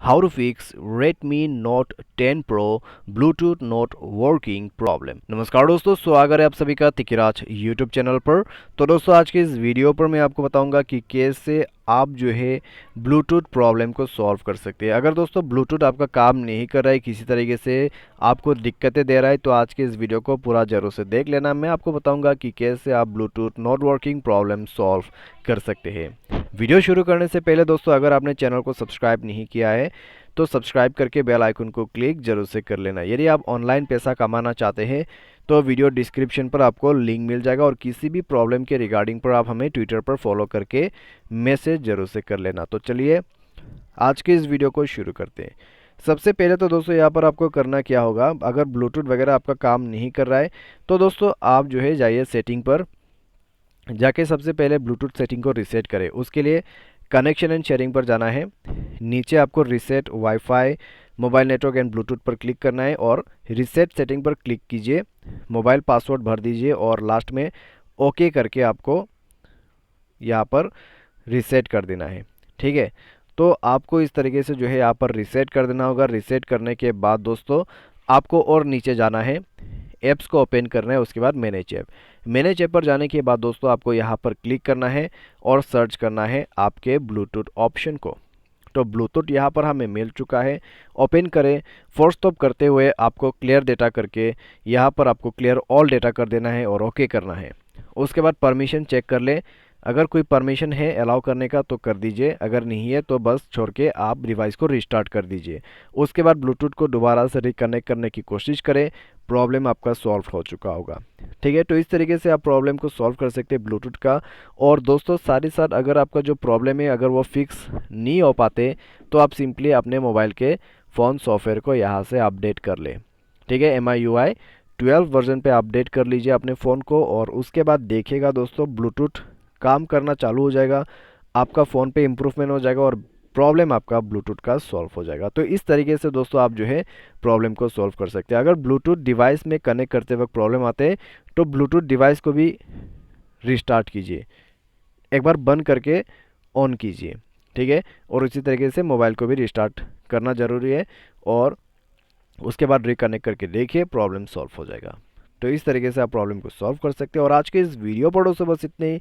How to fix Redmi Note 10 Pro Bluetooth not working problem। नमस्कार दोस्तों, स्वागत है आप सभी का तिकिराज YouTube चैनल पर। तो दोस्तों, आज के इस वीडियो पर मैं आपको बताऊंगा कि कैसे आप जो है ब्लूटूथ प्रॉब्लम को सॉल्व कर सकते हैं। अगर दोस्तों ब्लूटूथ आपका काम नहीं कर रहा है, किसी तरीके से आपको दिक्कतें दे रहा है, तो आज के इस वीडियो को पूरा जरूर से देख लेना। मैं आपको बताऊंगा कि कैसे आप Bluetooth not working problem solve कर सकते हैं। वीडियो शुरू करने से पहले दोस्तों, अगर आपने चैनल को सब्सक्राइब नहीं किया है तो सब्सक्राइब करके बेल आइकन को क्लिक जरूर से कर लेना। यदि आप ऑनलाइन पैसा कमाना चाहते हैं तो वीडियो डिस्क्रिप्शन पर आपको लिंक मिल जाएगा, और किसी भी प्रॉब्लम के रिगार्डिंग पर आप हमें ट्विटर पर फॉलो करके मैसेज जरूर से कर लेना। तो चलिए आज के इस वीडियो को शुरू करते हैं। सबसे पहले तो दोस्तों यहाँ पर आपको करना क्या होगा, अगर ब्लूटूथ वगैरह आपका काम नहीं कर रहा है तो दोस्तों आप जो है जाइए सेटिंग पर जाके सबसे पहले ब्लूटूथ सेटिंग को रीसेट करें। उसके लिए कनेक्शन एंड शेयरिंग पर जाना है। नीचे आपको reset wifi mobile network and Bluetooth पर क्लिक करना है और रीसेट सेटिंग पर क्लिक कीजिए। मोबाइल पासवर्ड भर दीजिए और लास्ट में ओके करके आपको यहाँ पर रीसेट कर देना है। ठीक है, तो आपको इस तरीके से जो है यहाँ पर रीसेट कर देना होगा। रीसेट करने के बाद दोस्तों आपको और नीचे जाना है, ऐप्स को ओपन करना है, उसके बाद मैनेज ऐप। मैनेज ऐप पर जाने के बाद दोस्तों आपको यहाँ पर क्लिक करना है और सर्च करना है आपके ब्लूटूथ ऑप्शन को। तो ब्लूटूथ यहाँ पर हमें मिल चुका है। ओपन करें, फोर्स स्टॉप करते हुए आपको क्लियर डेटा करके यहाँ पर आपको क्लियर ऑल डेटा कर देना है और ओके करना है। उसके बाद परमिशन चेक कर लें, अगर कोई परमिशन है अलाउ करने का तो कर दीजिए, अगर नहीं है तो बस छोड़ के आप डिवाइस को रिस्टार्ट कर दीजिए। उसके बाद ब्लूटूथ को दोबारा से रिकनेक्ट करने की कोशिश करें, प्रॉब्लम आपका सॉल्व हो चुका होगा। ठीक है, तो इस तरीके से आप प्रॉब्लम को सॉल्व कर सकते हैं ब्लूटूथ का। और दोस्तों साथ ही साथ अगर आपका जो प्रॉब्लम है अगर वो फिक्स नहीं हो पाते तो आप सिंपली अपने मोबाइल के फ़ोन सॉफ्टवेयर को यहाँ से अपडेट कर लें। ठीक है, MIUI 12 वर्जन पे अपडेट कर लीजिए अपने फ़ोन को, और उसके बाद देखिएगा दोस्तों ब्लूटूथ काम करना चालू हो जाएगा, आपका फ़ोन पे इम्प्रूवमेंट हो जाएगा और प्रॉब्लम आपका ब्लूटूथ का सॉल्व हो जाएगा। तो इस तरीके से दोस्तों आप जो है प्रॉब्लम को सॉल्व कर सकते हैं। अगर ब्लूटूथ डिवाइस में कनेक्ट करते वक्त प्रॉब्लम आते हैं तो ब्लूटूथ डिवाइस को भी रिस्टार्ट कीजिए, एक बार बंद करके ऑन कीजिए। ठीक है, और इसी तरीके से मोबाइल को भी रिस्टार्ट करना ज़रूरी है, और उसके बाद रिकनेक्ट करके देखिए प्रॉब्लम सॉल्व हो जाएगा। तो इस तरीके से आप प्रॉब्लम को सॉल्व कर सकते हैं। और आज के इस वीडियो पर दोस्तों बस इतने ही।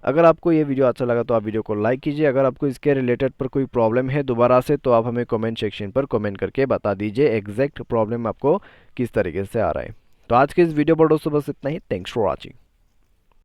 अगर आपको ये वीडियो अच्छा लगा तो आप वीडियो को लाइक कीजिए। अगर आपको इसके रिलेटेड पर कोई प्रॉब्लम है दोबारा से तो आप हमें कमेंट सेक्शन पर कमेंट करके बता दीजिए एग्जैक्ट प्रॉब्लम आपको किस तरीके से आ रहा है। तो आज के इस वीडियो पर दोस्तों बस इतना ही। Thanks for watching.